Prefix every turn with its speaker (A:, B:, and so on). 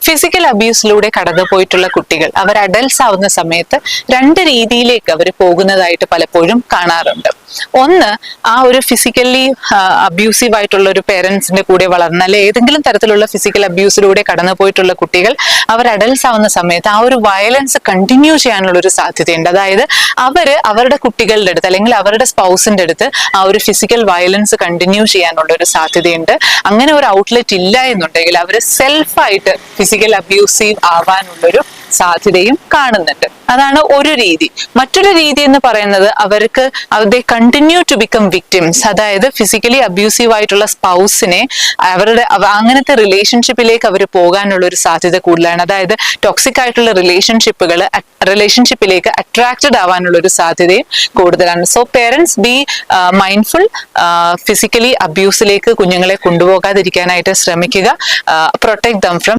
A: Physical അബ്യൂസിലൂടെ കടന്നുപോയിട്ടുള്ള കുട്ടികൾ അവർ adults ആവുന്ന സമയത്ത് രണ്ട് രീതിയിലേക്ക് അവർ പോകുന്നതായിട്ട് പലപ്പോഴും കാണാറുണ്ട്. ഒന്ന്, ആ ഒരു ഫിസിക്കലി അബ്യൂസീവ് ആയിട്ടുള്ള ഒരു പേരൻസിന്റെ കൂടെ വളർന്ന അല്ലെ ഏതെങ്കിലും തരത്തിലുള്ള ഫിസിക്കൽ അബ്യൂസിലൂടെ കടന്നു പോയിട്ടുള്ള കുട്ടികൾ അവർ അഡൽട്സ് ആവുന്ന സമയത്ത് ആ ഒരു വയലൻസ് കണ്ടിന്യൂ ചെയ്യാനുള്ള ഒരു സാധ്യതയുണ്ട്. അതായത് അവരുടെ കുട്ടികളുടെ അടുത്ത് അല്ലെങ്കിൽ അവരുടെ സ്പൗസിന്റെ അടുത്ത് ആ ഒരു ഫിസിക്കൽ വയലൻസ് കണ്ടിന്യൂ ചെയ്യാനുള്ള ഒരു സാധ്യതയുണ്ട്. അങ്ങനെ ഒരു ഔട്ട്ലെറ്റ് ഇല്ല എന്നുണ്ടെങ്കിൽ അവർ സെൽഫായിട്ട് ഫിസിക്കൽ അബ്യൂസീവ് ആവാനുള്ളൊരു സാധ്യതയും കാണുന്നുണ്ട്. അതാണ് ഒരു രീതി. മറ്റൊരു രീതി എന്ന് പറയുന്നത് അവർക്ക് they continue to become victims. അതായത് ഫിസിക്കലി അബ്യൂസീവ് ആയിട്ടുള്ള സ്പൗസിനെ അങ്ങനത്തെ റിലേഷൻഷിപ്പിലേക്ക് അവർ പോകാനുള്ള ഒരു സാധ്യത കൂടുതലാണ്. അതായത് ടോക്സിക് ആയിട്ടുള്ള റിലേഷൻഷിപ്പിലേക്ക് അട്രാക്റ്റഡ് ആവാനുള്ള ഒരു സാധ്യതയും കൂടുതലാണ്. So parents be mindful, physically അബ്യൂസിലേക്ക് കുഞ്ഞുങ്ങളെ കൊണ്ടുപോകാതിരിക്കാനായിട്ട് ശ്രമിക്കുക. Protect them from